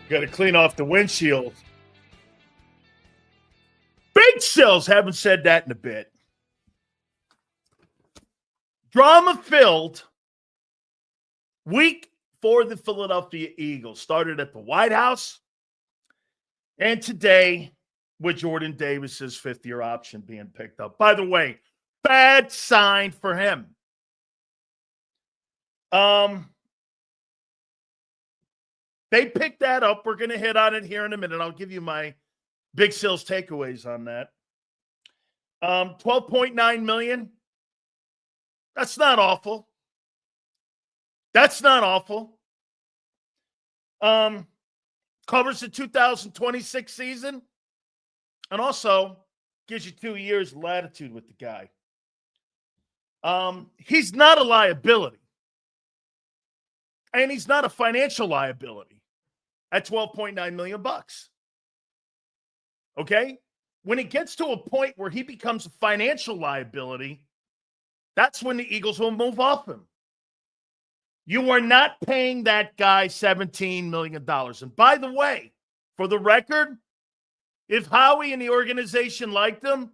Got to clean off the windshield. Big Sills, haven't said that in a bit. Drama-filled week for the Philadelphia Eagles. Started at the White House, and today with Jordan Davis's fifth-year option being picked up. By the way, bad sign for him. They picked that up. We're going to hit on it here in a minute. I'll give you my Big Sills takeaways on that. $12.9 million. That's not awful. That's not awful. Covers the 2026 season and also gives you 2 years latitude with the guy. He's not a liability. And he's not a financial liability at $12.9 million. Okay? When it gets to a point where he becomes a financial liability, that's when the Eagles will move off him. You are not paying that guy $17 million. And by the way, for the record, if Howie and the organization liked him,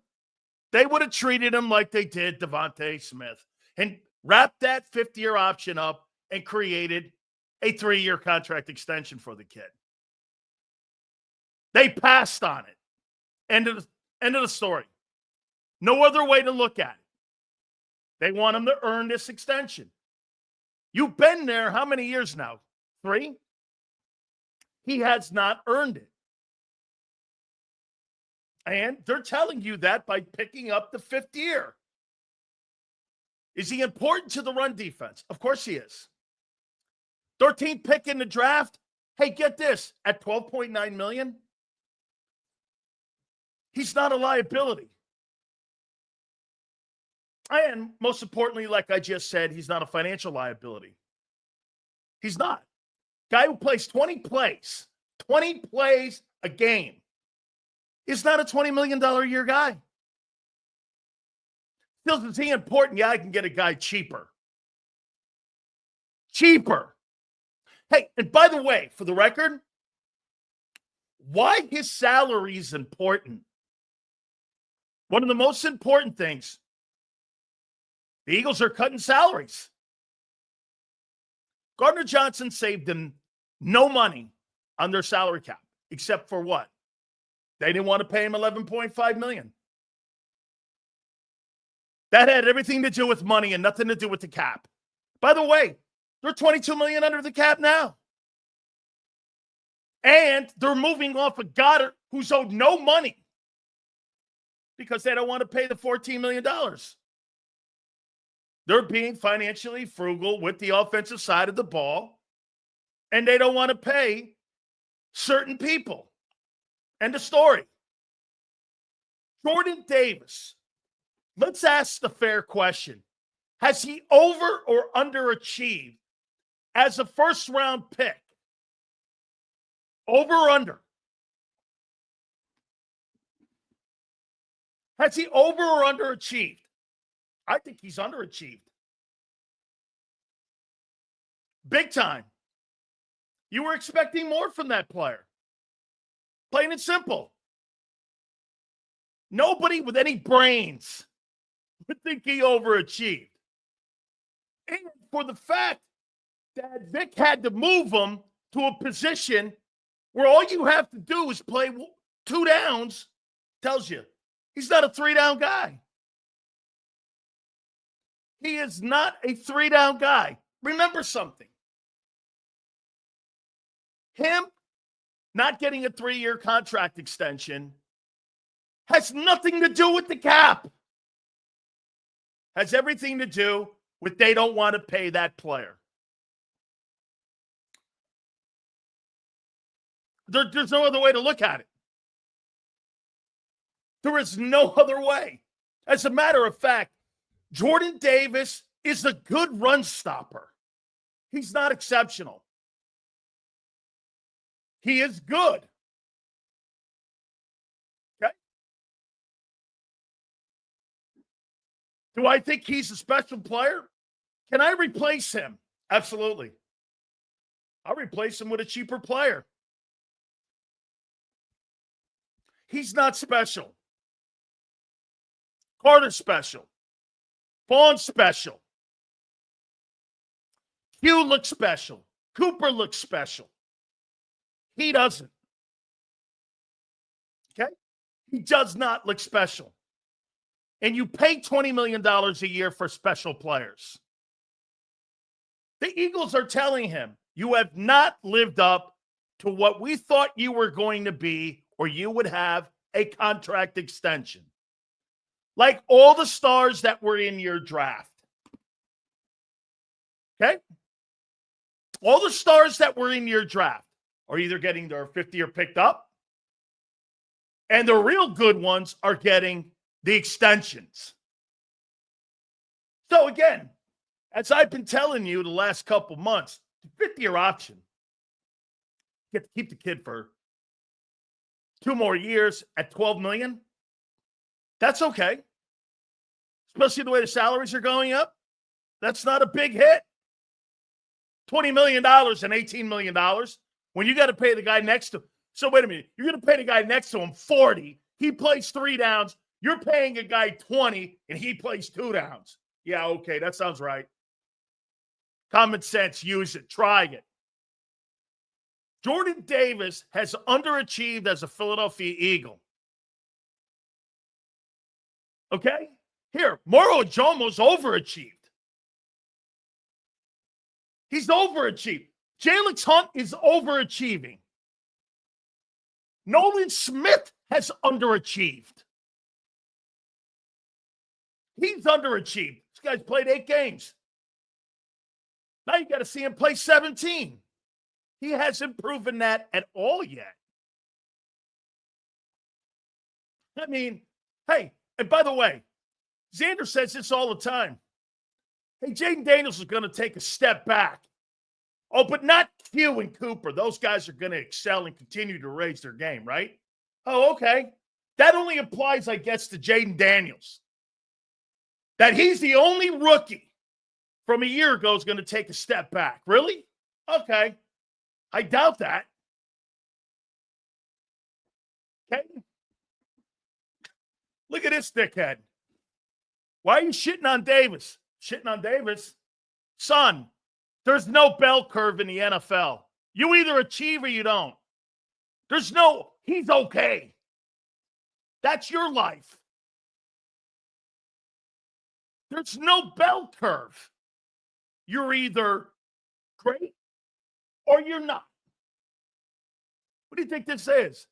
they would have treated him like they did Devontae Smith and wrapped that fifth-year option up and created a 3-year contract extension for the kid. They passed on it. End of the story. No other way to look at it. They want him to earn this extension. You've been there how many years now? 3? He has not earned it. And they're telling you that by picking up the 5th year. Is he important to the run defense? Of course he is. 13th pick in the draft. Hey, get this. At $12.9 million, he's not a liability. And most importantly, like I just said, he's not a financial liability. He's not. Guy who plays 20 plays a game is not a $20 million a year guy. Still, is he important? Yeah, I can get a guy cheaper. Cheaper. Hey, and by the way, for the record, why his salary is important. One of the most important things, the Eagles are cutting salaries. Gardner Johnson saved them no money on their salary cap, except for what? They didn't want to pay him $11.5 million. That had everything to do with money and nothing to do with the cap. By the way, they're $22 million under the cap now. And they're moving off a Goddard who's owed no money because they don't want to pay the $14 million. They're being financially frugal with the offensive side of the ball, and they don't want to pay certain people. End of story. Jordan Davis, let's ask the fair question. Has he over or underachieved as a first-round pick? Over or under? Has he over or underachieved? I think he's underachieved. Big time. You were expecting more from that player. Plain and simple. Nobody with any brains would think he overachieved. And for the fact that Vic had to move him to a position where all you have to do is play 2 downs, tells you he's not a 3-down guy. He is not a 3-down guy. Remember something. Him not getting a 3-year contract extension has nothing to do with the cap. Has everything to do with they don't want to pay that player. There's no other way to look at it. There is no other way. As a matter of fact, Jordan Davis is a good run stopper. He's not exceptional. He is good. Okay? Do I think he's a special player? Can I replace him? Absolutely. I'll replace him with a cheaper player. He's not special. Carter's special. Vaughn's special. Hugh looks special. Cooper looks special. He doesn't. Okay? He does not look special. And you pay $20 million a year for special players. The Eagles are telling him, you have not lived up to what we thought you were going to be, or you would have a contract extension. Like all the stars that were in your draft. Okay? All the stars that were in your draft are either getting their 50-year picked up, and the real good ones are getting the extensions. So again, as I've been telling you the last couple months, the 50-year option, you get to keep the kid for 2 more years at $12 million. That's okay. Especially the way the salaries are going up. That's not a big hit. $20 million and $18 million when you got to pay the guy next to him. So wait a minute. You're going to pay the guy next to him 40. He plays 3 downs. You're paying a guy 20 and he plays 2 downs. Yeah, okay. That sounds right. Common sense. Use it. Try it. Jordan Davis has underachieved as a Philadelphia Eagle. Okay? Here, Moro Jomo's overachieved. He's overachieved. Jalen Hunt is overachieving. Nolan Smith has underachieved. He's underachieved. This guy's played 8 games. Now you got to see him play 17. He hasn't proven that at all yet. I mean, hey, and by the way, Xander says this all the time. Hey, Jaden Daniels is going to take a step back. Oh, but not Q and Cooper. Those guys are going to excel and continue to raise their game, right? Oh, okay. That only applies, I guess, to Jaden Daniels. That he's the only rookie from a year ago is going to take a step back. Really? Okay. I doubt that. Okay. Look at this dickhead. Why are you shitting on Davis? Shitting on Davis? Son, there's no bell curve in the NFL. You either achieve or you don't. There's no, he's okay. That's your life. There's no bell curve. You're either great or you're not. What do you think this is?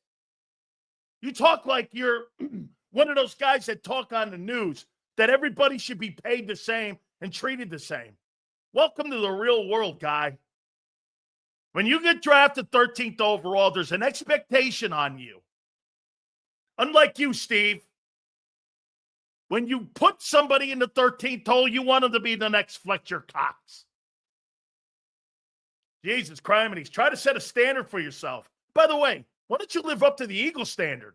You talk like you're one of those guys that talk on the news that everybody should be paid the same and treated the same. Welcome to the real world, guy. When you get drafted 13th overall, there's an expectation on you. Unlike you, Steve. When you put somebody in the 13th hole, you want them to be the next Fletcher Cox. Jesus Christ, try to set a standard for yourself. By the way, why don't you live up to the Eagle standard?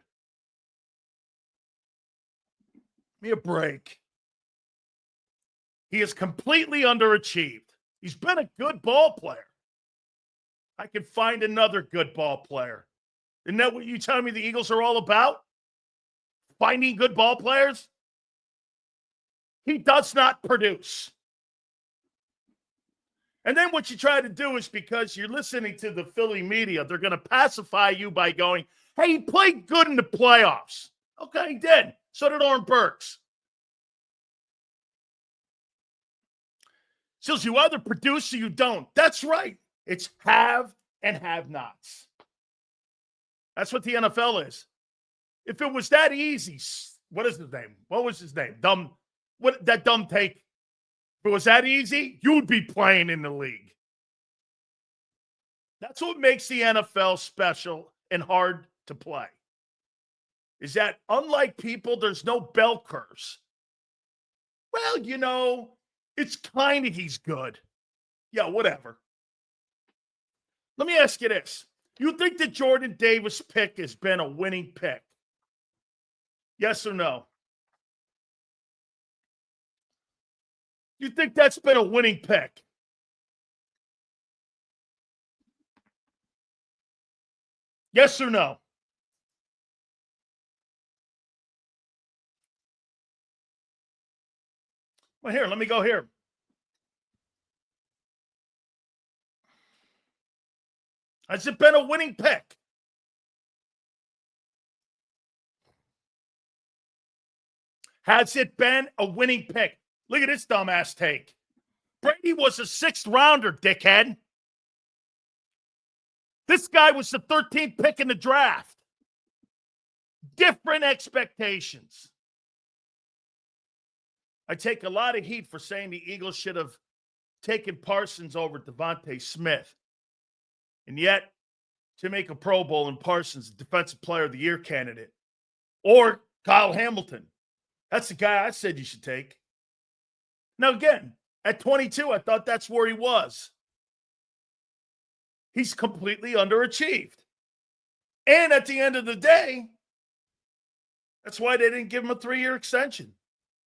Give me a break. He is completely underachieved. He's been a good ball player. I can find another good ball player. Isn't that what you tell me the Eagles are all about? Finding good ball players? He does not produce. And then what you try to do is, because you're listening to the Philly media, they're going to pacify you by going, hey, he played good in the playoffs. Okay, he did. So did Oren Burks. Says you either produce or you don't. That's right. It's have and have-nots. That's what the NFL is. If it was that easy, what is his name? What was his name? That dumb take. If it was that easy, you would be playing in the league. That's what makes the NFL special and hard to play. Is that unlike people, there's no bell curves. Well, you know, it's kind of he's good. Yeah, whatever. Let me ask you this. You think the Jordan Davis pick has been a winning pick? Yes or no? You think that's been a winning pick? Yes or no? Well, here, let me go here. Has it been a winning pick? Has it been a winning pick? Look at this dumbass take. Brady was a 6th rounder, dickhead. This guy was the 13th pick in the draft. Different expectations. I take a lot of heat for saying the Eagles should have taken Parsons over Devontae Smith. And yet, to make a Pro Bowl and Parsons, Defensive Player of the Year candidate, or Kyle Hamilton. That's the guy I said you should take. Now, again, at 22, I thought that's where he was. He's completely underachieved. And at the end of the day, that's why they didn't give him a 3-year extension.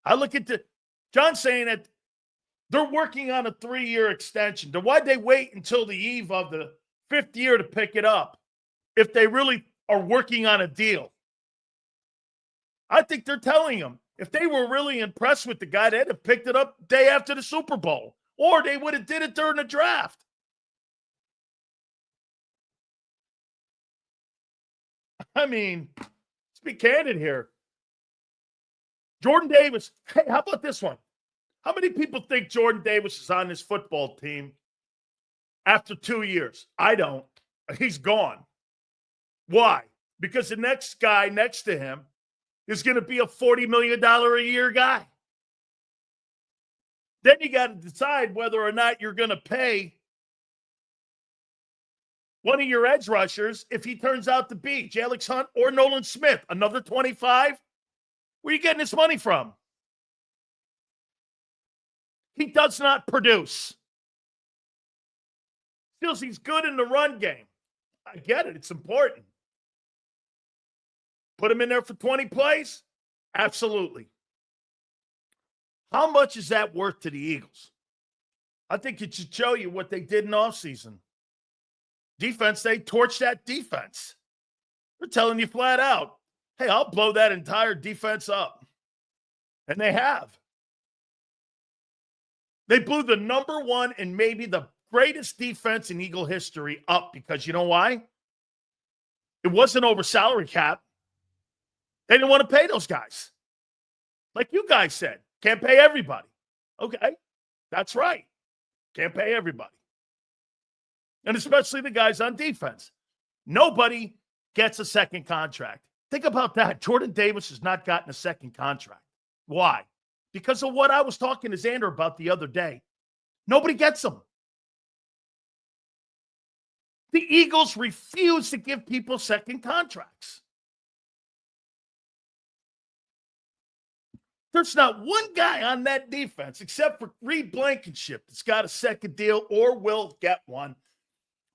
I look at John saying that they're working on a 3-year extension. Then why'd they wait until the eve of the 5th year to pick it up if they really are working on a deal? I think they're telling him if they were really impressed with the guy, they'd have picked it up day after the Super Bowl, or they would have did it during the draft. I mean, let's be candid here. Jordan Davis. Hey, how about this one? How many people think Jordan Davis is on this football team after 2 years? I don't. He's gone. Why? Because the next guy next to him is going to be a $40 million a year guy. Then you got to decide whether or not you're going to pay one of your edge rushers if he turns out to be Alex Hunt or Nolan Smith. Another 25? Where are you getting this money from? He does not produce. Still, he's good in the run game. I get it. It's important. Put him in there for 20 plays? Absolutely. How much is that worth to the Eagles? I think it should show you what they did in offseason. Defense, they torched that defense. They're telling you flat out, hey, I'll blow that entire defense up. And they have. They blew the number one and maybe the greatest defense in Eagle history up because you know why? It wasn't over salary cap. They didn't want to pay those guys. Like you guys said, can't pay everybody. Okay, that's right. Can't pay everybody. And especially the guys on defense. Nobody gets a second contract. Think about that. Jordan Davis has not gotten a second contract. Why? Because of what I was talking to Xander about the other day. Nobody gets them. The Eagles refuse to give people second contracts. There's not one guy on that defense except for Reed Blankenship that's got a second deal or will get one.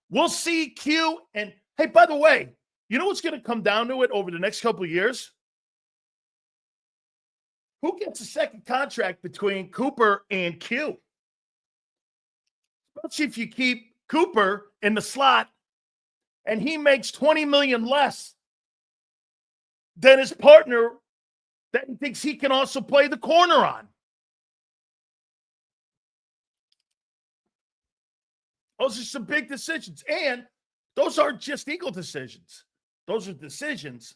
We'll see Q. And, hey, by the way, you know what's going to come down to it over the next couple of years? Who gets a second contract between Cooper and Q? Especially if you keep Cooper in the slot and he makes $20 million less than his partner that he thinks he can also play the corner on. Those are some big decisions. And those aren't just Eagle decisions. Those are decisions.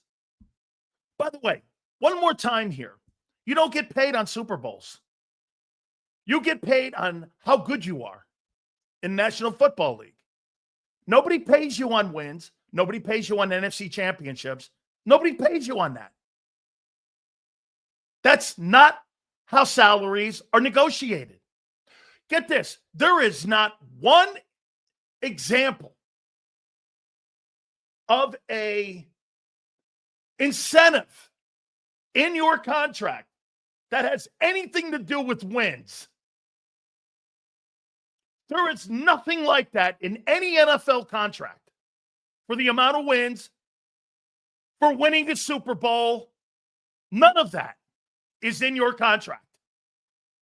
By the way, one more time here. You don't get paid on Super Bowls. You get paid on how good you are in National Football League. Nobody pays you on wins. Nobody pays you on NFC championships. Nobody pays you on that. That's not how salaries are negotiated. Get this. There is not one example of a incentive in your contract that has anything to do with wins. There is nothing like that in any NFL contract for the amount of wins, for winning the Super Bowl. None of that is in your contract.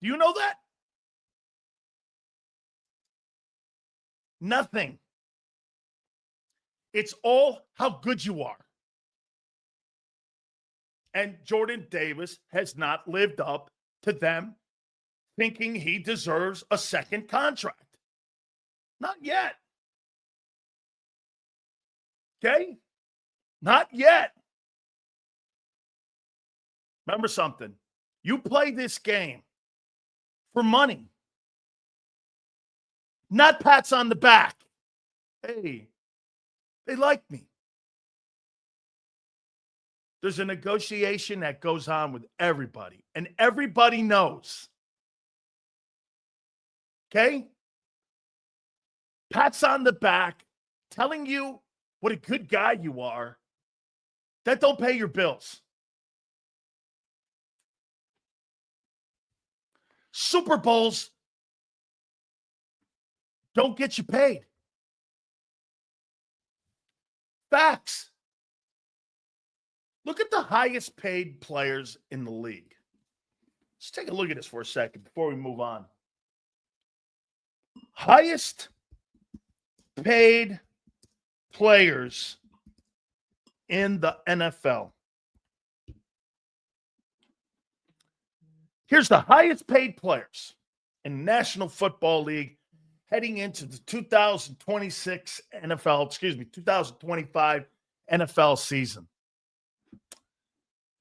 Do you know that? Nothing. It's all how good you are. And Jordan Davis has not lived up to them thinking he deserves a second contract. Not yet. Okay? Not yet. Remember something. You play this game for money, not pats on the back. Hey, they like me. There's a negotiation that goes on with everybody, and everybody knows. Okay? Pats on the back, telling you what a good guy you are, that don't pay your bills. Super Bowls don't get you paid. Facts. Look at the highest paid players in the league. Let's take a look at this for a second before we move on. Highest paid players in the NFL. Here's the highest paid players in National Football League heading into the 2025 NFL season.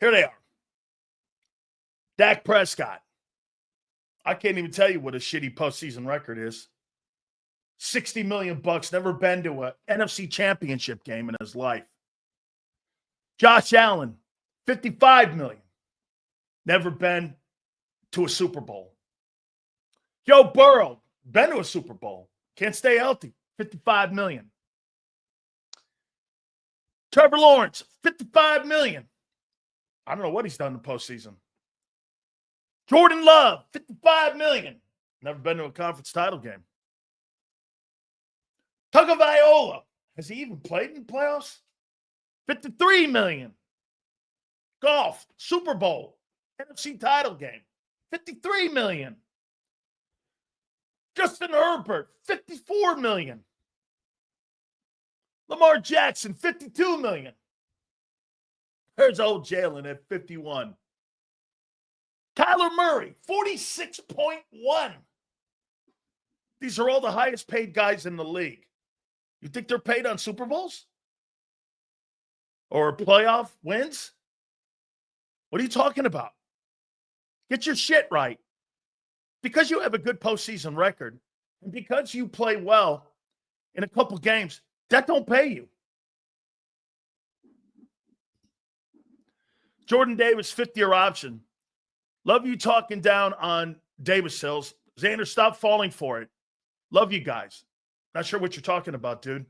Here they are. Dak Prescott. I can't even tell you what a shitty postseason record is. $60 million, never been to an NFC championship game in his life. Josh Allen, $55 million. Never been to a Super Bowl. Joe Burrow, been to a Super Bowl. Can't stay healthy. $55 million. Trevor Lawrence, $55 million. I don't know what he's done in the postseason. Jordan Love, $55 million. Never been to a conference title game. Tagovailoa, has he even played in the playoffs? $53 million. Golf, Super Bowl, NFC title game, $53 million. Justin Herbert, $54 million. Lamar Jackson, $52 million. There's old Jalen at $51. Kyler Murray, $46.1. These are all the highest paid guys in the league. You think they're paid on Super Bowls? Or playoff wins? What are you talking about? Get your shit right. Because you have a good postseason record, and because you play well in a couple games, that don't pay you. Jordan Davis, fifth-year option. Love you talking down on Davis Hills. Xander, stop falling for it. Love you guys. Not sure what you're talking about, dude.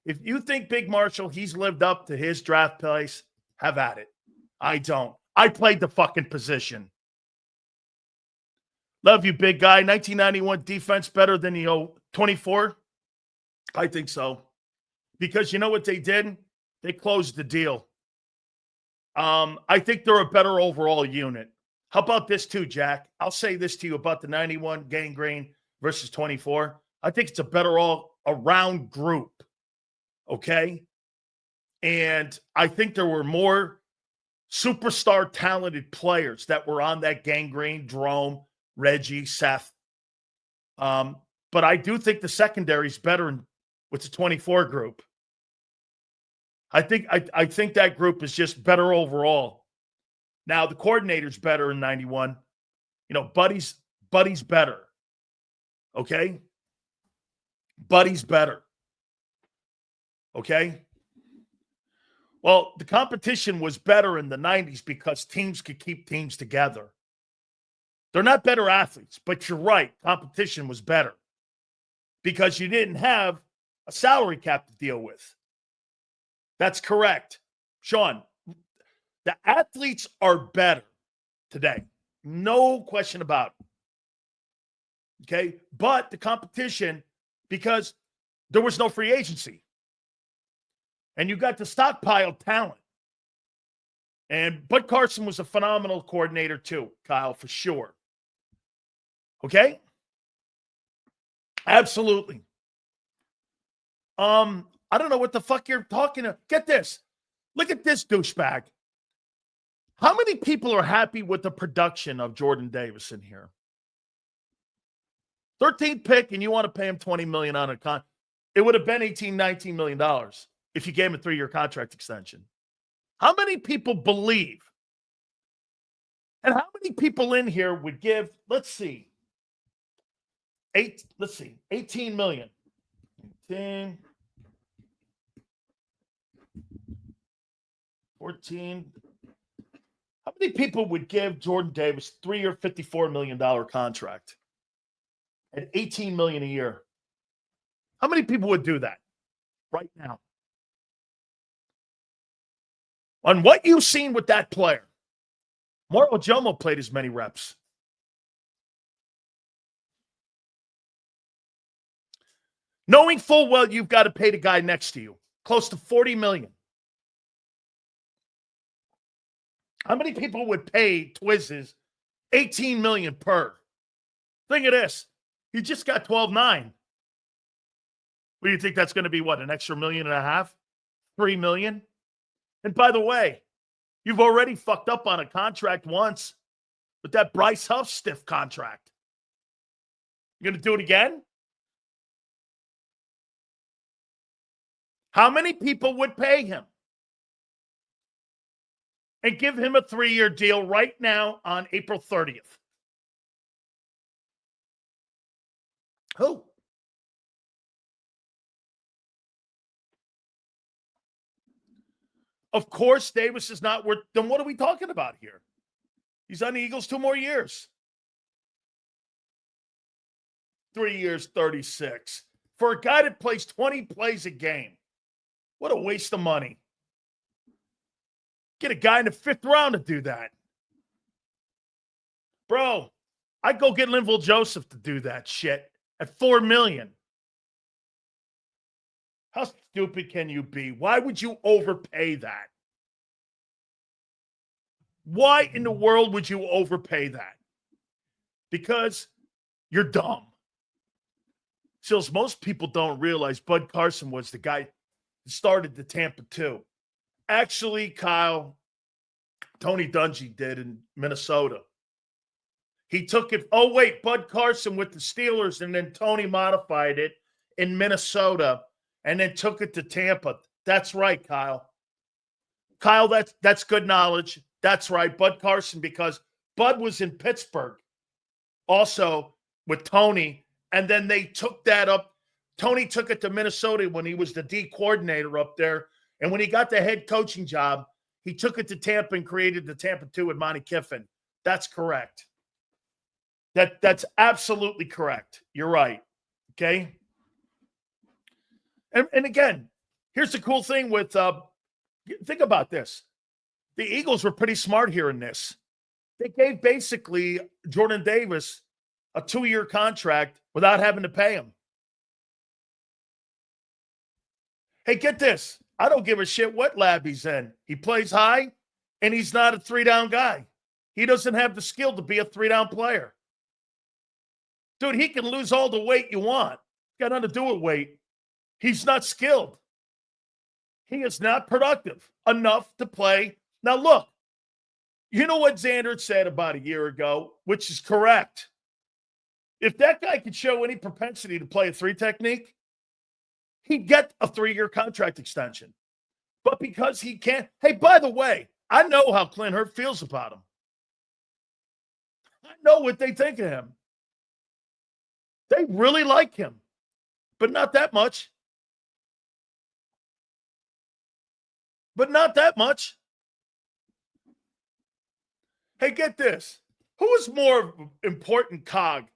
If you think Big Marshall, he's lived up to his draft place, have at it. I don't. I played the fucking position. Love you, big guy. 1991 defense better than the 24? I think so. Because you know what they did? They closed the deal. I think they're a better overall unit. How about this too, Jack? I'll say this to you about the 91 Gangrene versus 24. I think it's a better all-around group. Okay? And I think there were more superstar talented players that were on that Gangrene, Jerome, Reggie, Seth. But I do think the secondary is better with the 24 group. I think that group is just better overall. Now the coordinator's better in 91. You know, Buddy's better. Okay? Buddy's better. Okay? Well, the competition was better in the 90s because teams could keep teams together. They're not better athletes, but you're right. Competition was better because you didn't have a salary cap to deal with. That's correct. Sean, the athletes are better today. No question about it. Okay? But the competition, because there was no free agency. And you got to stockpile talent. And Bud Carson was a phenomenal coordinator too, Kyle, for sure. Okay? Absolutely. I don't know what the fuck you're talking about. Get this. Look at this douchebag. How many people are happy with the production of Jordan Davis in here? 13th pick, and you want to pay him $20 million on a con. It would have been $18, $19 million if you gave him a 3-year contract extension. How many people believe? And how many people in here would give, let's see, 18 million. 18, 14. How many people would give Jordan Davis a 3-year, $54 million contract at $18 million a year? How many people would do that right now? On what you've seen with that player, Mario Jomo played as many reps. Knowing full well you've got to pay the guy next to you close to $40 million. How many people would pay Twizzes $18 million per? Think of this. He just got 12.9. What do you think that's going to be? What, an extra $1.5 million? $3 million? And by the way, you've already fucked up on a contract once with that Bryce Huff stiff contract. You going to do it again? How many people would pay him and give him a 3-year deal right now on April 30th? Who? Of course, Davis is not worth. Then what are we talking about here? He's on the Eagles 2 more years. 3 years, 36. For a guy that plays 20 plays a game, what a waste of money. Get a guy in the 5th round to do that. Bro, I'd go get Linville Joseph to do that shit at $4 million. How stupid can you be? Why would you overpay that? Why in the world would you overpay that? Because you're dumb. Sills, most people don't realize Bud Carson was the guy that started the Tampa 2. Actually, Kyle, Tony Dungy did in Minnesota. He took it. Oh, wait, Bud Carson with the Steelers, and then Tony modified it in Minnesota and then took it to Tampa. That's right, Kyle. Kyle, that's good knowledge. That's right, Bud Carson, because Bud was in Pittsburgh also with Tony, and then they took that up. Tony took it to Minnesota when he was the D coordinator up there, and when he got the head coaching job, he took it to Tampa and created the Tampa 2 with Monty Kiffin. That's correct. That's absolutely correct. You're right. Okay? And again, here's the cool thing with think about this. The Eagles were pretty smart here in this. They gave basically Jordan Davis a 2-year contract without having to pay him. Hey, get this. I don't give a shit what lab he's in. He plays high, and he's not a 3-down guy. He doesn't have the skill to be a 3-down player. Dude, he can lose all the weight you want. Got nothing to do with weight. He's not skilled. He is not productive enough to play. Now, look, you know what Xander said about a year ago, which is correct. If that guy could show any propensity to play a 3 technique, he'd get a 3-year contract extension. But because he can't, hey, by the way, I know how Clint Hurt feels about him. I know what they think of him. They really like him, but not that much. But not that much. Hey, get this. Who is more important cog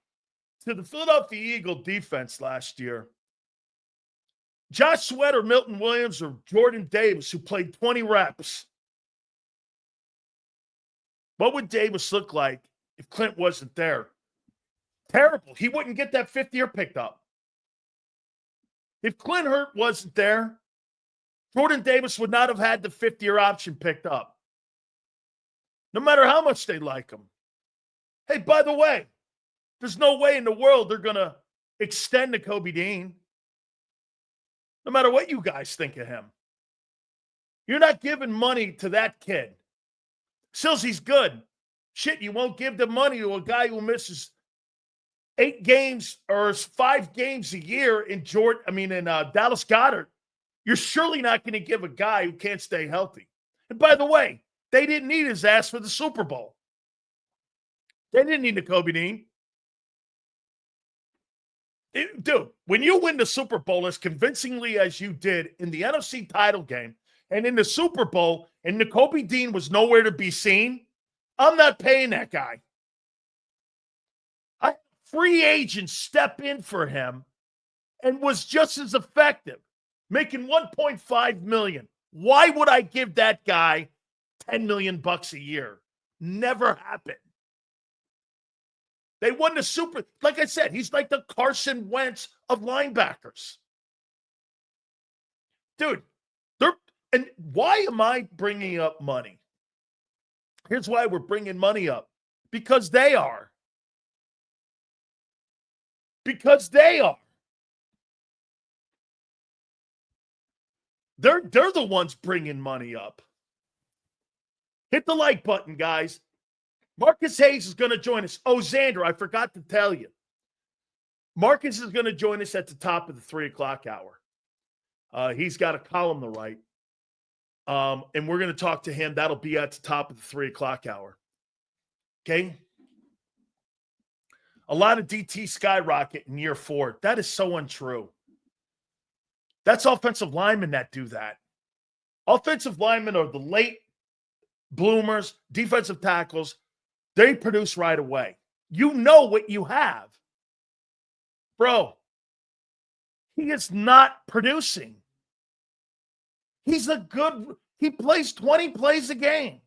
to the Philadelphia Eagle defense last year? Josh Sweat or Milton Williams or Jordan Davis, who played 20 reps? What would Davis look like if Clint wasn't there? Terrible. He wouldn't get that 5th year picked up. If Clint Hurt wasn't there, Jordan Davis would not have had the 5th year option picked up. No matter how much they like him. Hey, by the way, there's no way in the world they're going to extend to Kobe Dean. No matter what you guys think of him. You're not giving money to that kid. Sills, he's good. Shit, you won't give the money to a guy who misses 8 games or 5 games a year in Dallas Goedert, you're surely not going to give a guy who can't stay healthy. And by the way, they didn't need his ass for the Super Bowl. They didn't need Nakobe Dean. Dude, when you win the Super Bowl as convincingly as you did in the NFC title game and in the Super Bowl, and Nakobe Dean was nowhere to be seen, I'm not paying that guy. Free agent step in for him and was just as effective, making $1.5 million. Why would I give that guy $10 million a year? Never happened. They won the Super. Like I said, he's like the Carson Wentz of linebackers. Dude, and why am I bringing up money? Here's why we're bringing money up. Because they are. Because they are. They're the ones bringing money up. Hit the like button, guys. Marcus Hayes is going to join us. Oh, Xander, I forgot to tell you. Marcus is going to join us at the top of the 3 o'clock hour. He's got a column to write. And we're going to talk to him. That'll be at the top of the 3 o'clock hour. Okay? A lot of DT skyrocket in year 4. That is so untrue. That's offensive linemen that do that. Offensive linemen are the late bloomers, defensive tackles. They produce right away. You know what you have. Bro, he is not producing. He plays 20 plays a game.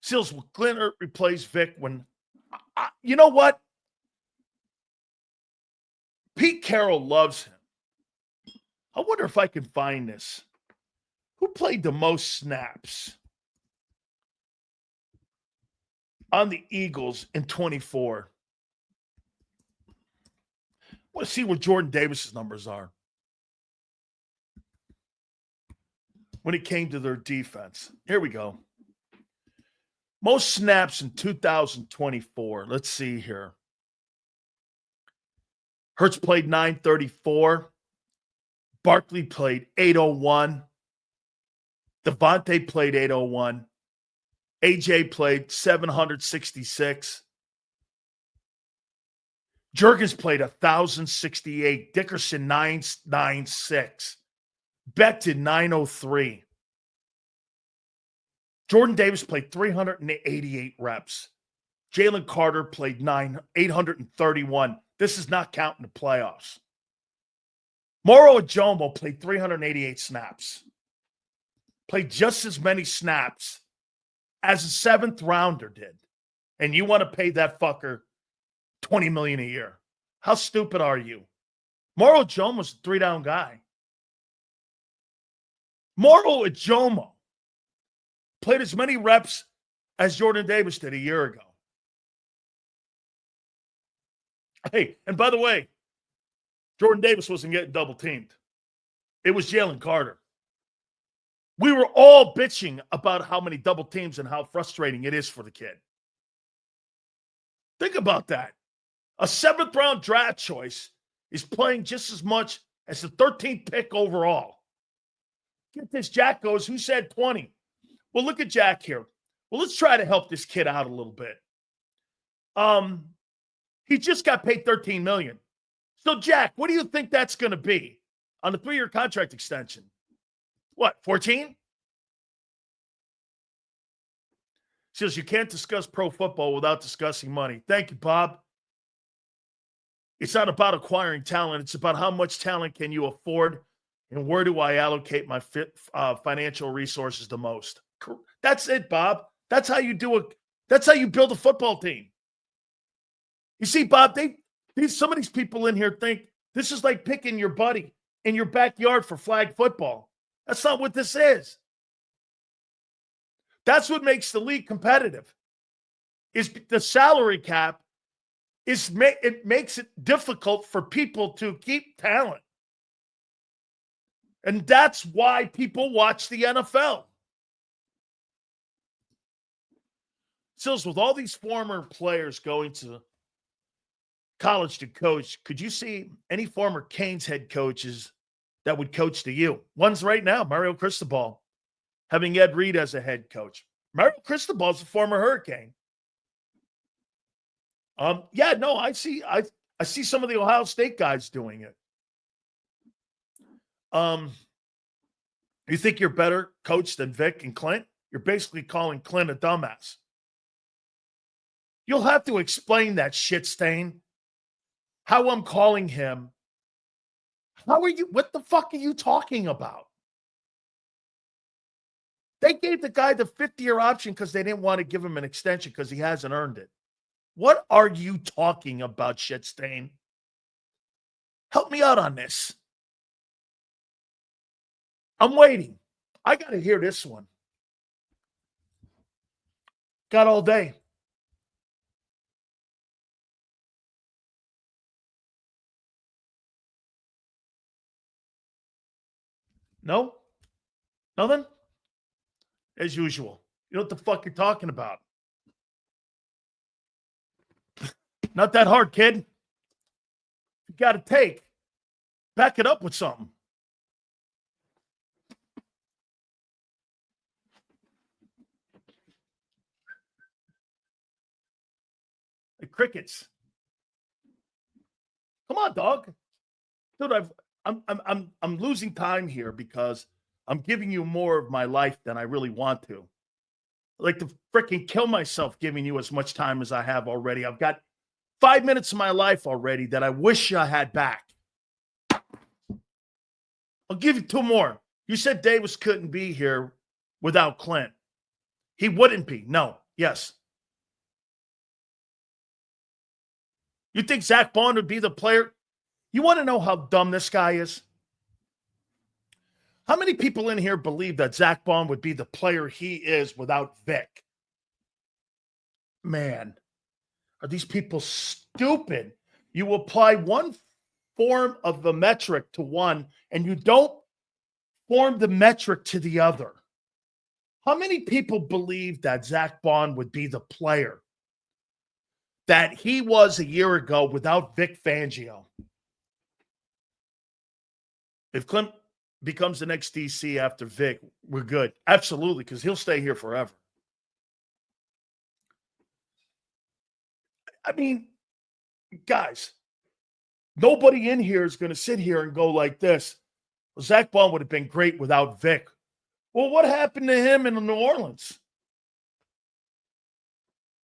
Seals Glenn replace Vic when, you know what? Pete Carroll loves him. I wonder if I can find this. Who played the most snaps on the Eagles in 24? I want to see what Jordan Davis's numbers are when it came to their defense. Here we go. Most snaps in 2024. Let's see here. Hurts played 934. Barkley played 801. Devontae played 801. AJ played 766. Jurgens played 1,068. Dickerson 996. Becton 903. Jordan Davis played 388 reps. Jalen Carter played 831. This is not counting the playoffs. Moro Ajomo played 388 snaps. Played just as many snaps as a 7th rounder did. And you want to pay that fucker $20 million a year. How stupid are you? Moro Ajomo's a 3-down guy. Moro Ajomo played as many reps as Jordan Davis did a year ago. Hey, and by the way, Jordan Davis wasn't getting double teamed. It was Jalen Carter. We were all bitching about how many double teams and how frustrating it is for the kid. Think about that. A 7th round draft choice is playing just as much as the 13th pick overall. Get this, Jack goes, who said 20? Well, look at Jack here. Well, let's try to help this kid out a little bit. He just got paid $13 million. So, Jack, what do you think that's going to be on a 3-year contract extension? What, 14? Says you can't discuss pro football without discussing money. Thank you, Bob. It's not about acquiring talent. It's about how much talent can you afford and where do I allocate my financial resources the most. That's it, Bob. That's how you do it. That's how you build a football team. You see, Bob, some of these people in here think this is like picking your buddy in your backyard for flag football. That's not what this is. That's what makes the league competitive. Is the salary cap it makes it difficult for people to keep talent. And that's why people watch the NFL. Sills, with all these former players going to college to coach, could you see any former Canes head coaches that would coach to you? One's right now, Mario Cristobal, having Ed Reed as a head coach. Mario Cristobal is a former Hurricane. Yeah, no, I see some of the Ohio State guys doing it. You think you're better coach than Vic and Clint? You're basically calling Clint a dumbass. You'll have to explain that shit stain. How I'm calling him. How are you? What the fuck are you talking about? They gave the guy the 50-year option because they didn't want to give him an extension because he hasn't earned it. What are you talking about, shit stain? Help me out on this. I'm waiting. I got to hear this one. Got all day. No? Nothing? As usual. You know what the fuck you're talking about. Not that hard, kid. You got to take. Back it up with something. The crickets. Come on, dog. Dude, I'm losing time here because I'm giving you more of my life than I really want to. I like to freaking kill myself giving you as much time as I have already. I've got 5 minutes of my life already that I wish I had back. I'll give you 2 more. You said Davis couldn't be here without Clint. He wouldn't be. No. Yes. You think Zach Bond would be the player? You want to know how dumb this guy is? How many people in here believe that Zach Bond would be the player he is without Vic? Man, are these people stupid? You apply one form of the metric to one, and you don't form the metric to the other. How many people believe that Zach Bond would be the player that he was a year ago without Vic Fangio? If Clint becomes the next DC after Vic, we're good. Absolutely, because he'll stay here forever. I mean, guys, nobody in here is going to sit here and go like this. Well, Zach Bond would have been great without Vic. Well, what happened to him in New Orleans?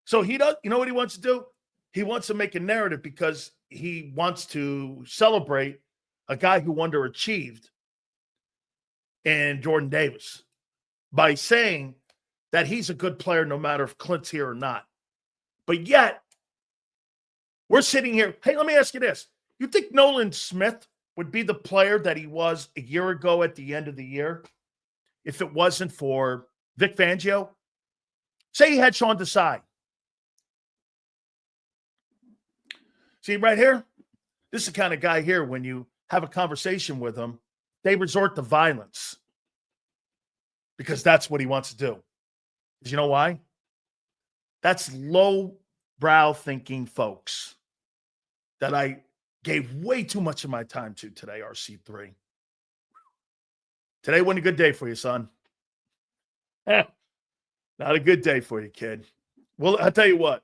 So he does, you know what he wants to do? He wants to make a narrative because he wants to celebrate a guy who underachieved in Jordan Davis by saying that he's a good player no matter if Clint's here or not. But yet, we're sitting here. Hey, let me ask you this. You think Nolan Smith would be the player that he was a year ago at the end of the year if it wasn't for Vic Fangio? Say he had Sean Desai. See, right here, this is the kind of guy here, when you have a conversation with him, they resort to violence because that's what he wants to do. You know why? That's low-brow thinking folks that I gave way too much of my time to today, RC3. Today wasn't a good day for you, son. Not a good day for you, kid. Well, I'll tell you what.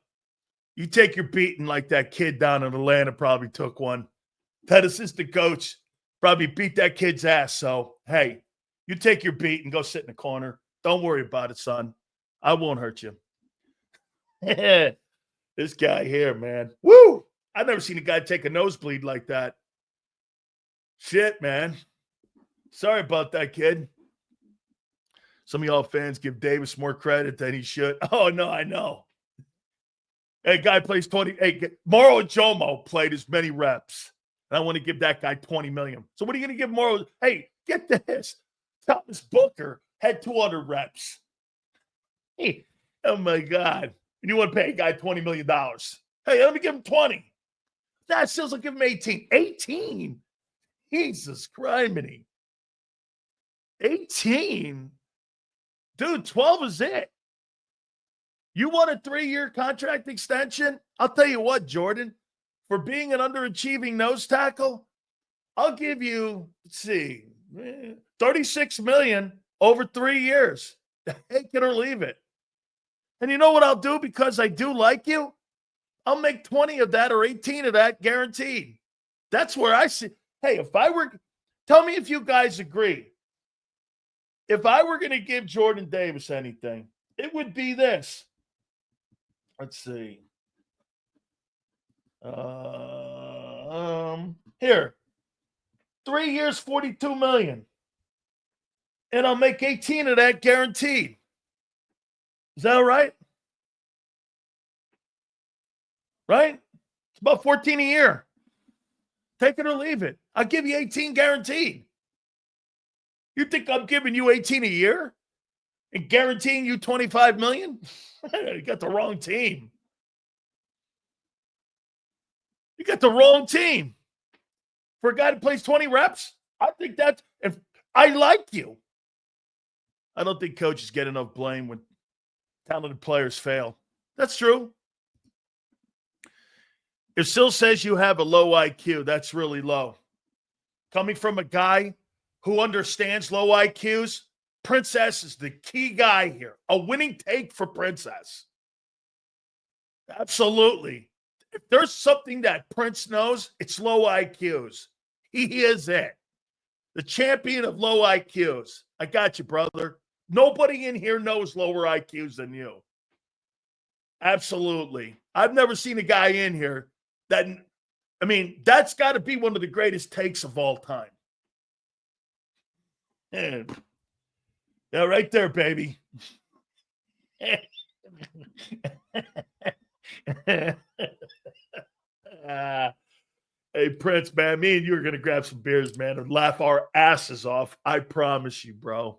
You take your beating like that kid down in Atlanta probably took one. That assistant coach probably beat that kid's ass. So, hey, you take your beat and go sit in the corner. Don't worry about it, son. I won't hurt you. This guy here, man. Woo! I've never seen a guy take a nosebleed like that. Shit, man. Sorry about that, kid. Some of y'all fans give Davis more credit than he should. Oh, no, I know. Hey, guy plays 20. Hey, Mauro Jomo played as many reps. And I want to give that guy $20 million. So what are you going to give Mauro? Hey, get this. Thomas Booker had 200 reps. Hey, oh, my God. And you want to pay a guy $20 million. Hey, let me give him 20. That still will give him 18. 18? Jesus criminy. 18? Dude, 12 is it. You want a 3-year contract extension? I'll tell you what, Jordan, for being an underachieving nose tackle, I'll give you, let's see, $36 million over 3 years. Take it or leave it. And you know what I'll do because I do like you? I'll make 20 of that or 18 of that guaranteed. That's where I see. Hey, tell me if you guys agree. If I were going to give Jordan Davis anything, it would be this. Let's see. Here. 3 years, $42 million. And I'll make 18 of that guaranteed. Is that all right? Right? It's about 14 a year. Take it or leave it. I'll give you 18 guaranteed. You think I'm giving you 18 a year and guaranteeing you 25 million? You got the wrong team. You got the wrong team. For a guy that plays 20 reps, I think that's, if I like you. I don't think coaches get enough blame when talented players fail. That's true. If Sil says you have a low IQ, that's really low. Coming from a guy who understands low IQs, Princess is the key guy here. A winning take for Princess. Absolutely. If there's something that Prince knows, it's low IQs. He is it. The champion of low IQs. I got you, brother. Nobody in here knows lower IQs than you. Absolutely. I've never seen a guy in here that's got to be one of the greatest takes of all time. Yeah, right there, baby. Hey, Prince, man, me and you are going to grab some beers, man, and laugh our asses off. I promise you, bro.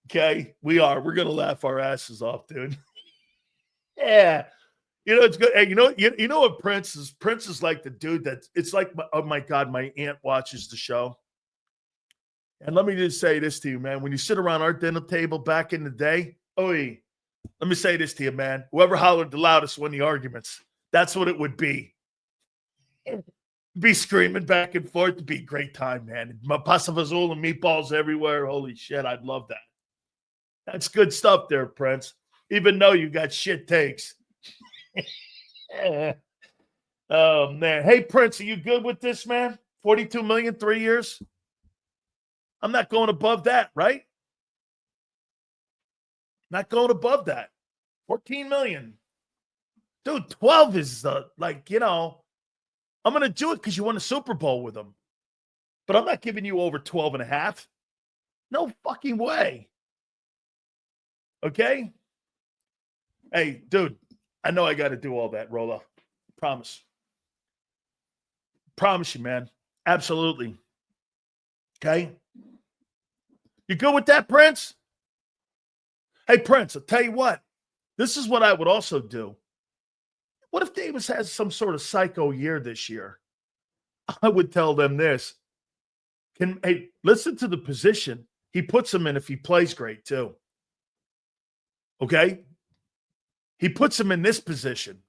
Okay? We are. We're going to laugh our asses off, dude. Yeah. You know, it's good. Hey, you know what Prince is? Prince is like the dude it's like, oh my God, my aunt watches the show. And let me just say this to you, man. When you sit around our dinner table back in the day, let me say this to you, man. Whoever hollered the loudest won the arguments. That's what it would be. Be screaming back and forth. It'd be a great time, man. Pasta fazool and meatballs everywhere. Holy shit, I'd love that. That's good stuff there, Prince. Even though you got shit takes. Oh, man. Hey, Prince, are you good with this, man? 42 million, 3 years? I'm not going above that, right? Not going above that. 14 million. Dude, 12 is I'm going to do it because you won a Super Bowl with them. But I'm not giving you over 12 and a half. No fucking way. Okay? Hey, dude, I know I got to do all that, Rolla. Promise. Promise you, man. Absolutely. Okay? You good with that, Prince? Hey, Prince, I'll tell you what. This is what I would also do. What if Davis has some sort of psycho year this year? I would tell them this. Hey, listen to the position he puts him in if he plays great, too. Okay? He puts him in this position.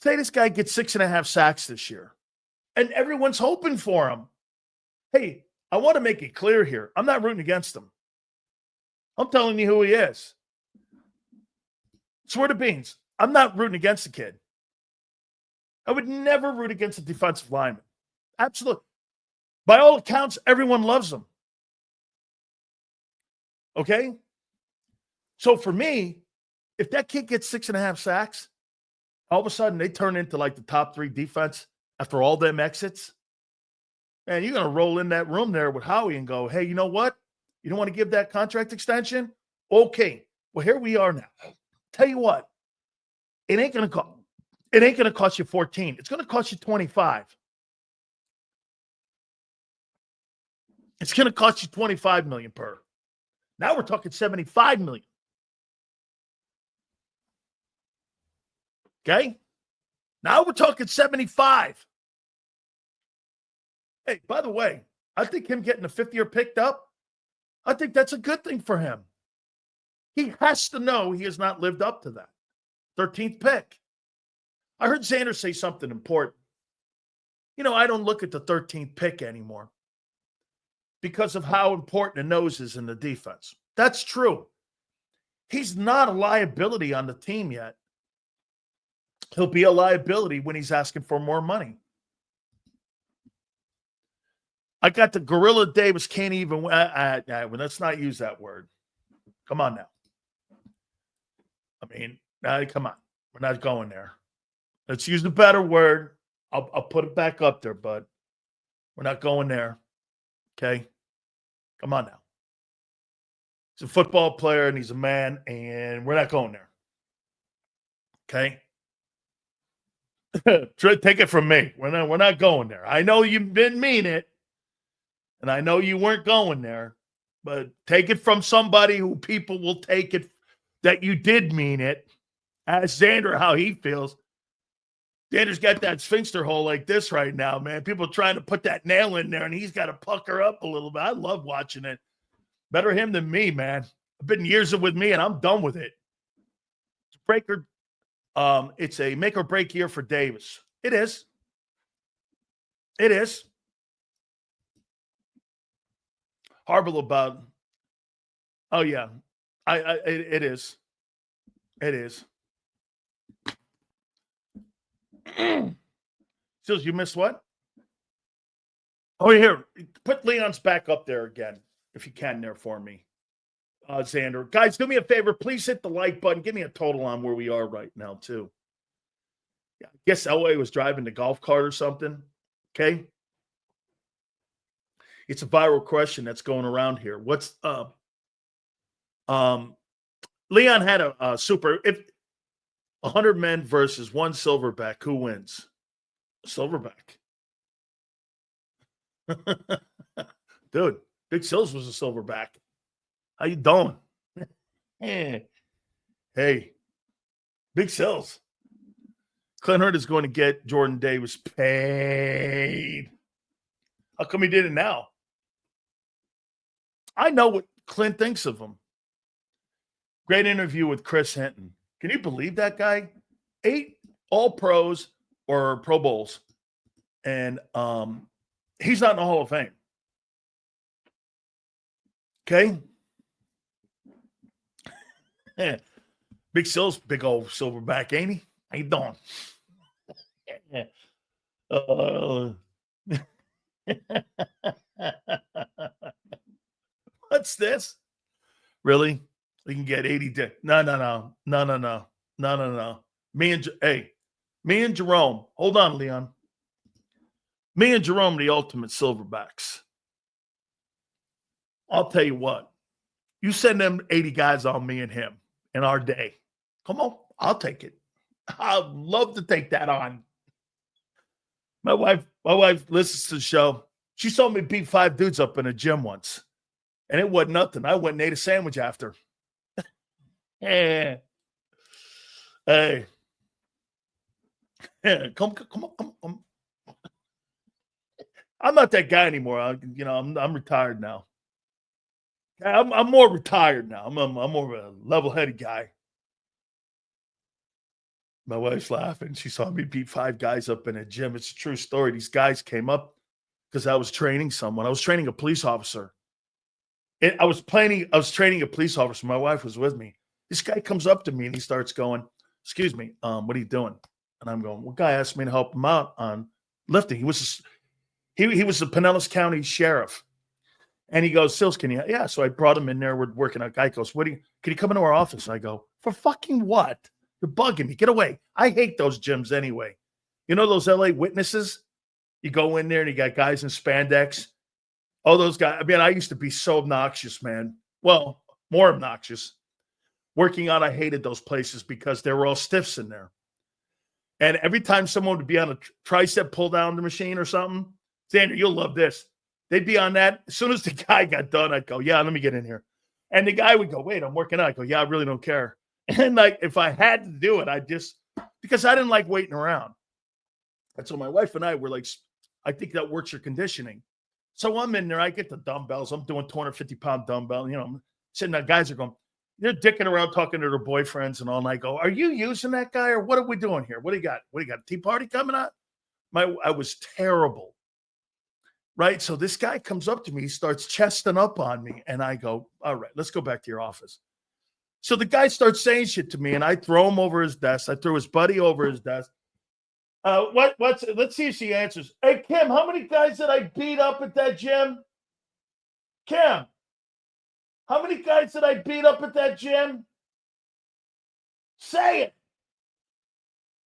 Say this guy gets 6.5 sacks this year, and everyone's hoping for him. Hey, I want to make it clear here. I'm not rooting against him. I'm telling you who he is. Swear to beans. I'm not rooting against the kid. I would never root against a defensive lineman. Absolutely. By all accounts, everyone loves him. Okay? So for me, if that kid gets 6.5 sacks, all of a sudden they turn into like the top 3 defense after all them exits. Man, you're going to roll in that room there with Howie and go, hey, you know what? You don't want to give that contract extension? Okay. Well, here we are now. Tell you what, it ain't going to cost you 14. It's going to cost you 25. It's going to cost you 25 million per. Now we're talking 75 million. Okay? Now we're talking 75. Hey, by the way, I think him getting a 5th year picked up, I think that's a good thing for him. He has to know he has not lived up to that. 13th pick. I heard Xander say something important. I don't look at the 13th pick anymore because of how important the nose is in the defense. That's true. He's not a liability on the team yet. He'll be a liability when he's asking for more money. I got the Gorilla Davis can't even. Let's not use that word. Come on now. Come on. We're not going there. Let's use a better word. I'll put it back up there, but we're not going there. Okay? Come on now. He's a football player and he's a man, and we're not going there. Okay? Take it from me. We're not going there. I know you didn't mean it, and I know you weren't going there, but take it from somebody who people will take it that you did mean it. Ask Xander how he feels. Xander's got that sphincter hole like this right now, man. People are trying to put that nail in there, and he's got to pucker up a little bit. I love watching it. Better him than me, man. I've been years with me, and I'm done with it. Breaker. It's a make or break year for Davis. It is. It is. Horrible about. Oh yeah, it is. It is. Sills, you missed what? Oh, here. Put Leon's back up there again, if you can, there for me. Xander. Guys, do me a favor. Please hit the like button. Give me a total on where we are right now, too. Yeah, I guess LA was driving the golf cart or something. Okay. It's a viral question that's going around here. What's Leon had a super. If 100 men versus one silverback, who wins? Silverback. Dude, Big Sills was a silverback. How you doing? Hey, Big Sills. Clint Hurd is going to get Jordan Davis paid. How come he did it now? I know what Clint thinks of him. Great interview with Chris Hinton. Can you believe that guy? 8 All-Pros or Pro Bowls. And he's not in the Hall of Fame. Okay? Big Sills, big old silverback, ain't he? How you doing? What's this? Really? We can get 80. No. Me and Jerome. Hold on, Leon. Me and Jerome, the ultimate silverbacks. I'll tell you what. You send them 80 guys on me and him in our day. Come on, I'll take it. I'd love to take that on. My wife listens to the show. She saw me beat 5 dudes up in a gym once. And it wasn't nothing. I went and ate a sandwich after. Hey. Come on. I'm not that guy anymore. I'm retired now. I'm more retired now. I'm more of a level-headed guy. My wife's laughing. She saw me beat 5 guys up in a gym. It's a true story. These guys came up because I was training someone. I was training a police officer. I was training a police officer. My wife was with me. This guy comes up to me and he starts going, "Excuse me, what are you doing?" And I'm going, "Well, guy asked me to help him out on lifting." He was the Pinellas County sheriff. And he goes, "Sills, can you?" Yeah. So I brought him in there. We're working out. Guy goes, can you come into our office? I go, "For fucking what? You're bugging me. Get away." I hate those gyms anyway. You know those LA Witnesses? You go in there and you got guys in spandex. All those guys. I mean, I used to be so obnoxious, man. Well, more obnoxious. Working out, I hated those places because they were all stiffs in there. And every time someone would be on a tricep pull down the machine or something, Xander, you'll love this. They'd be on that. As soon as the guy got done, I'd go, "Yeah, let me get in here." And the guy would go, "Wait, I'm working out." I go, "Yeah, I really don't care." And like, if I had to do it, because I didn't like waiting around. And so my wife and I were like, I think that works your conditioning. So I'm in there. I get the dumbbells. I'm doing 250-pound dumbbell. I'm sitting there. Guys are going, they're dicking around talking to their boyfriends and all night. Go, are you using that guy or what are we doing here? What do you got? What do you got? A tea party coming up? I was terrible. Right. So this guy comes up to me, he starts chesting up on me, and I go, all right, let's go back to your office. So the guy starts saying shit to me, and I throw him over his desk. I throw his buddy over his desk. Let's see if she answers. Hey, Kim, how many guys did I beat up at that gym? Kim, how many guys did I beat up at that gym? Say it.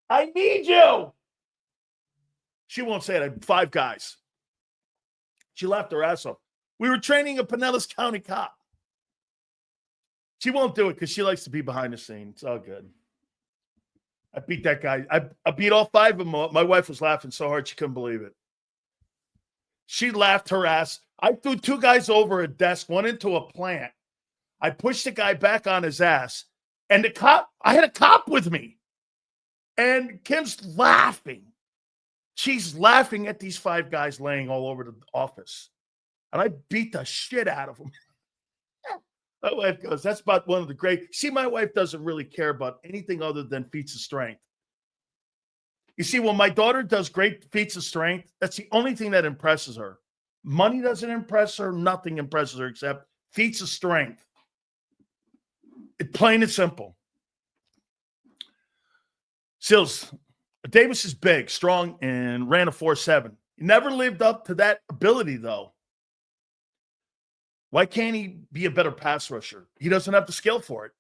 I need you. She won't say it. 5 guys. She laughed her ass off. We were training a Pinellas County cop. She won't do it because she likes to be behind the scenes. It's all good. I beat that guy. I beat all 5 of them. My wife was laughing so hard she couldn't believe it. She laughed her ass. I threw 2 guys over a desk, one into a plant. I pushed the guy back on his ass. And I had a cop with me. And Kim's laughing. She's laughing at these 5 guys laying all over the office. And I beat the shit out of them. My wife goes, that's about one of the great. See, my wife doesn't really care about anything other than feats of strength. You see, when my daughter does great feats of strength, that's the only thing that impresses her. Money doesn't impress her. Nothing impresses her except feats of strength. It's plain and simple. Sills, Davis is big, strong, and ran a 4.7. He never lived up to that ability, though. Why can't he be a better pass rusher? He doesn't have the skill for it.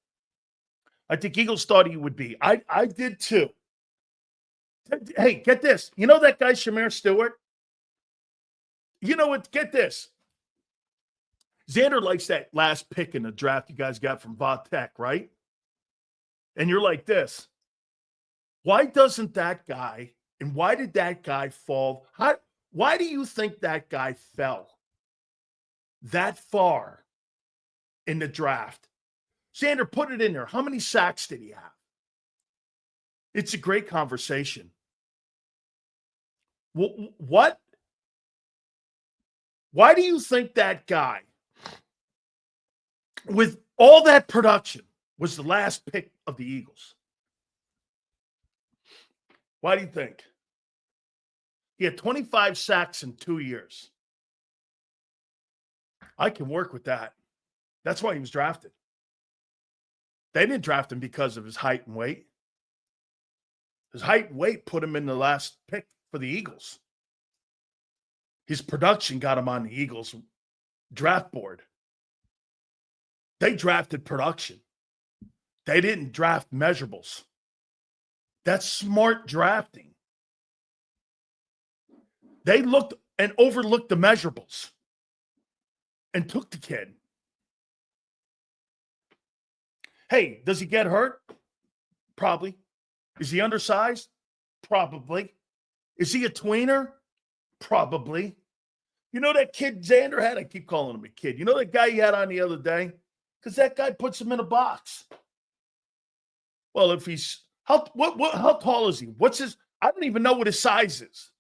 I think Eagles thought he would be. I did too. Hey, get this. You know that guy, Shamir Stewart? You know what? Get this. Xander likes that last pick in the draft you guys got from Vautech, right? And you're like this. Why doesn't that guy, and why did that guy fall? Why do you think that guy fell that far in the draft? Xander, put it in there. How many sacks did he have? It's a great conversation. What? Why do you think that guy, with all that production, was the last pick of the Eagles? Why do you think? He had 25 sacks in 2 years. I can work with that. That's why he was drafted. They didn't draft him because of his height and weight. His height and weight put him in the last pick for the Eagles. His production got him on the Eagles draft board. They drafted production. They didn't draft measurables. That's smart drafting. They looked and overlooked the measurables and took the kid. Hey, does he get hurt? Probably. Is he undersized? Probably. Is he a tweener? Probably. You know that kid Xander had? I keep calling him a kid. You know that guy he had on the other day? Because that guy puts him in a box. Well, if he's how tall is he? What's his? I don't even know what his size is.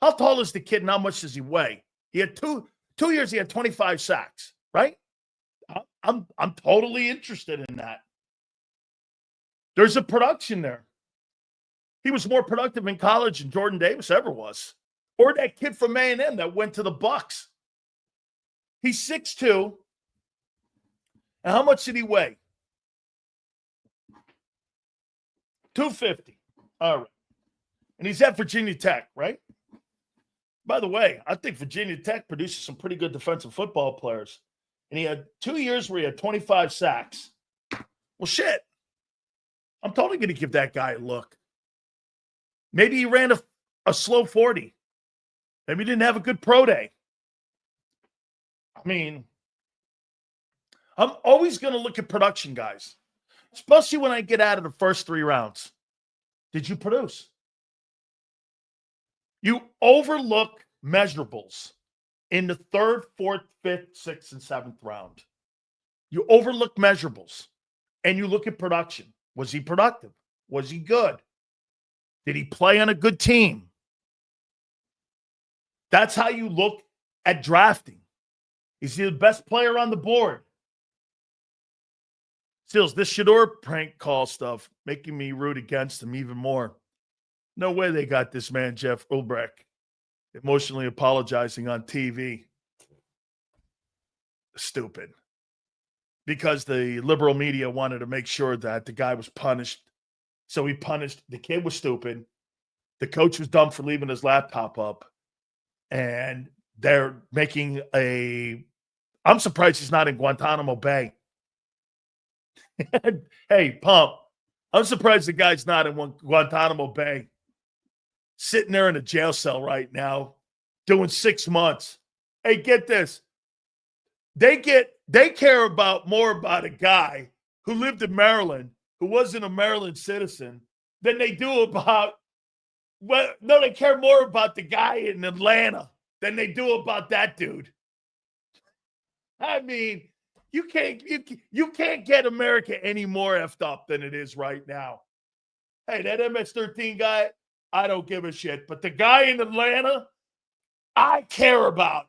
How tall is the kid and how much does he weigh? He had two years. He had 25 sacks, right? I'm totally interested in that. There's a production there. He was more productive in college than Jordan Davis ever was, or that kid from A&M that went to the Bucks. He's 6'2". And how much did he weigh? 250. All right. And he's at Virginia Tech, right? By the way, I think Virginia Tech produces some pretty good defensive football players. And he had 2 years where he had 25 sacks. Well, shit. I'm totally going to give that guy a look. Maybe he ran a slow 40. Maybe he didn't have a good pro day. I mean, I'm always going to look at production, guys, especially when I get out of the first 3 rounds. Did you produce? You overlook measurables in the 3rd, 4th, 5th, 6th, and 7th round. You overlook measurables, and you look at production. Was he productive? Was he good? Did he play on a good team? That's how you look at drafting. Is he the best player on the board? Stills, this Shador prank call stuff making me root against him even more. No way they got this man, Jeff Ulbrich, emotionally apologizing on TV. Stupid. Because the liberal media wanted to make sure that the guy was punished. So he punished. The kid was stupid. The coach was dumb for leaving his laptop up. And they're making I'm surprised he's not in Guantanamo Bay. Hey, Pump, I'm surprised the guy's not in Guantanamo Bay. Sitting there in a jail cell right now, doing 6 months. Hey, get this. They care more about a guy who lived in Maryland, who wasn't a Maryland citizen, than they do about, they care more about the guy in Atlanta than they do about that dude. I mean, you can't get America any more effed up than it is right now. Hey, that MS-13 guy, I don't give a shit. But the guy in Atlanta, I care about.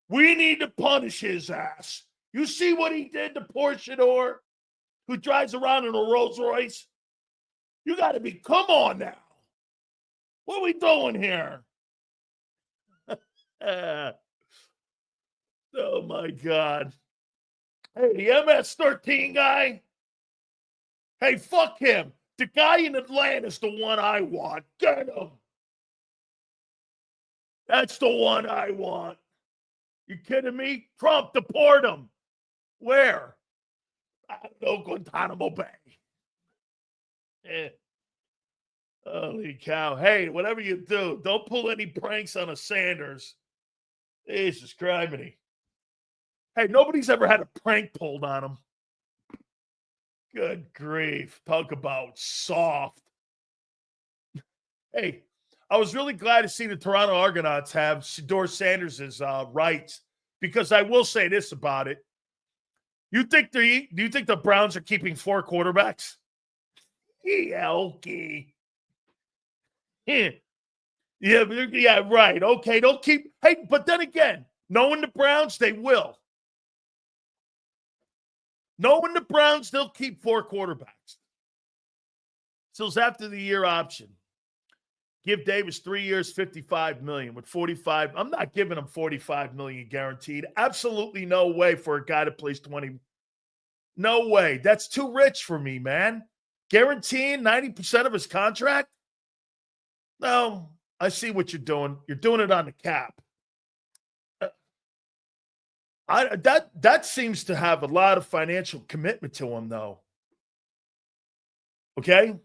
We need to punish his ass. You see what he did to poor Shador, who drives around in a Rolls Royce? You got to be, come on now. What are we doing here? Oh, my God. Hey, the MS-13 guy, hey, fuck him. The guy in Atlanta is the one I want. Get him. That's the one I want. You kidding me? Trump, deport him. Where? I don't know, Guantanamo Bay. Holy cow. Hey, whatever you do, don't pull any pranks on a Sanders. Jesus criminy. Hey, nobody's ever had a prank pulled on him. Good grief. Talk about soft. Hey, I was really glad to see the Toronto Argonauts have Shador Sanders' rights, because I will say this about it. Do you think the Browns are keeping 4 quarterbacks? Yeah, okay. Yeah, right. Okay, don't keep. Hey, but then again, knowing the Browns, they will. Knowing the Browns, they'll keep 4 quarterbacks. So it's after the year option. Give Davis 3 years, $55 million with 45. I'm not giving him $45 million guaranteed. Absolutely no way for a guy that plays 20. No way. That's too rich for me, man. Guaranteeing 90% of his contract? No, I see what you're doing. You're doing it on the cap. That seems to have a lot of financial commitment to him, though. Okay?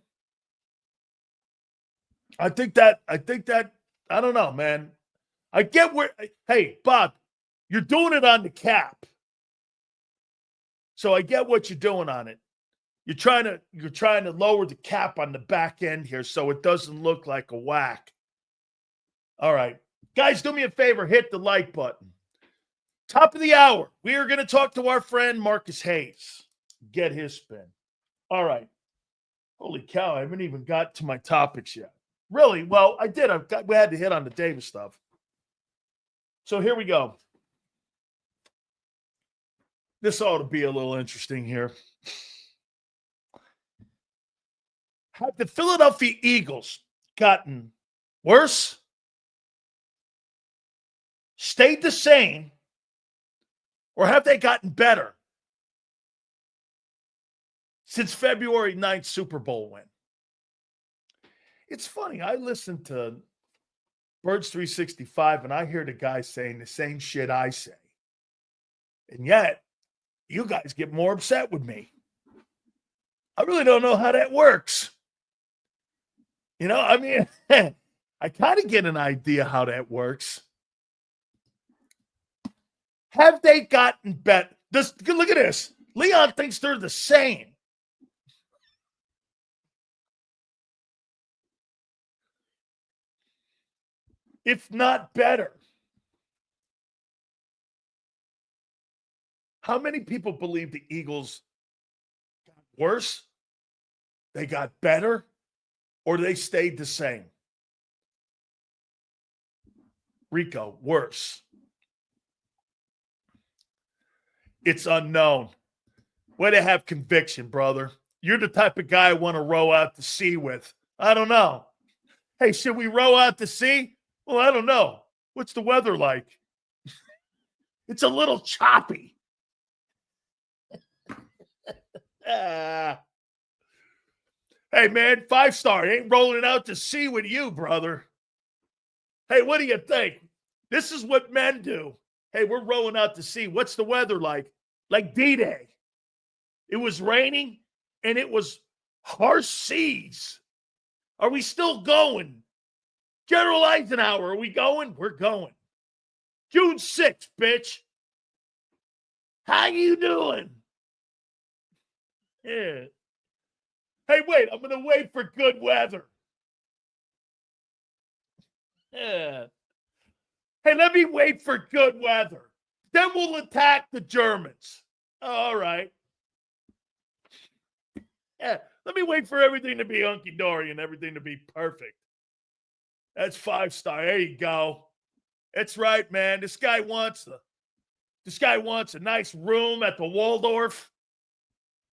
I think that, I don't know, man. I get where, hey, Bob, you're doing it on the cap. So I get what you're doing on it. You're trying to lower the cap on the back end here so it doesn't look like a whack. All right. Guys, do me a favor, hit the like button. Top of the hour, we are going to talk to our friend Marcus Hayes. Get his spin. All right. Holy cow, I haven't even got to my topics yet. Really? Well, I did. We had to hit on the Davis stuff. So here we go. This ought to be a little interesting here. Have the Philadelphia Eagles gotten worse, stayed the same, or have they gotten better since February 9th Super Bowl win? It's funny. I listen to Birds 365 and I hear the guys saying the same shit I say. And yet, you guys get more upset with me. I really don't know how that works. You know, I mean, I kind of get an idea how that works. Have they gotten better? Look at this. Leon thinks they're the same. If not better. How many people believe the Eagles got worse, they got better, or they stayed the same? Rico, worse. It's unknown. Way to have conviction, brother. You're the type of guy I want to row out to sea with. I don't know. Hey, should we row out to sea? Well, I don't know. What's the weather like? It's a little choppy. Hey, man, 5-star. Ain't rolling out to sea with you, brother. Hey, what do you think? This is what men do. Hey, we're rowing out to sea. What's the weather like? Like D-Day. It was raining, and it was harsh seas. Are we still going? General Eisenhower, are we going? We're going. June 6th, bitch. How you doing? Yeah. Hey, wait, I'm going to wait for good weather. Yeah. Hey, let me wait for good weather. Then we'll attack the Germans. All right. Yeah, let me wait for everything to be hunky-dory and everything to be perfect. That's 5-star. There you go. That's right, man. This guy wants a nice room at the Waldorf.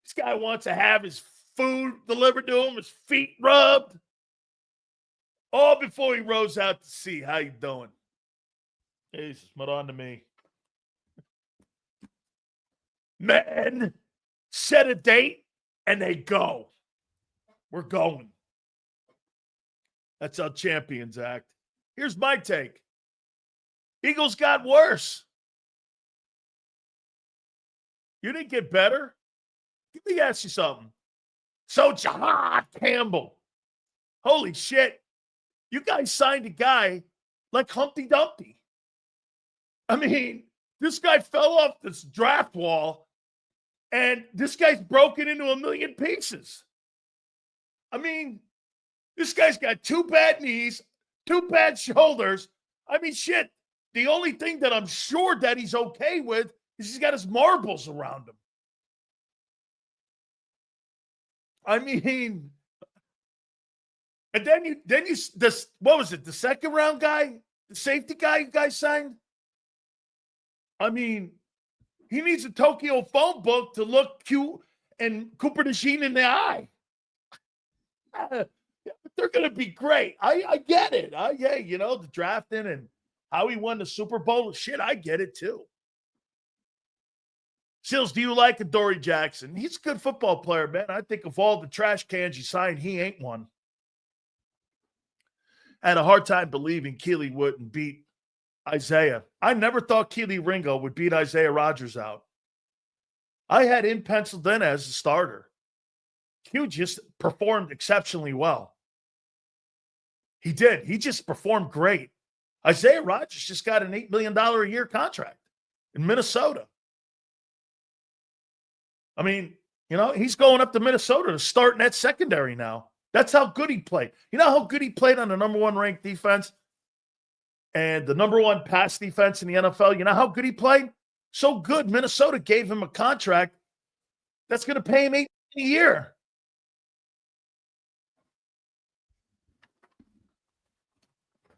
This guy wants to have his food delivered to him, his feet rubbed. All before he rows out to sea. How you doing? Jesus, what on to me? Men set a date and they go. We're going. That's how champions act. Here's my take. Eagles got worse. You didn't get better. Let me ask you something. So, Campbell, holy shit. You guys signed a guy like Humpty Dumpty. I mean, this guy fell off this draft wall, and this guy's broken into a million pieces. I mean, this guy's got 2 bad knees, 2 bad shoulders. I mean, shit. The only thing that I'm sure that he's okay with is he's got his marbles around him. I mean, and then you what was it? The second round guy, the safety guy you guys signed? I mean, he needs a Tokyo phone book to look cute and Cooper DeJean in the eye. They're going to be great. I get it. Yeah, the drafting and how he won the Super Bowl. Shit, I get it too. Sills, do you like Adoree Jackson? He's a good football player, man. I think of all the trash cans you signed, he ain't one. I had a hard time believing Keely wouldn't beat Isaiah. I never thought Keely Ringo would beat Isaiah Rodgers out. I had him penciled in as a starter. Q just performed exceptionally well. He did. He just performed great. Isaiah Rodgers just got an $8 million a year contract in Minnesota. I mean, he's going up to Minnesota to start in that secondary now. That's how good he played. You know how good he played on the number 1 ranked defense and the number 1 pass defense in the NFL? You know how good he played? So good, Minnesota gave him a contract that's going to pay him $8 million a year.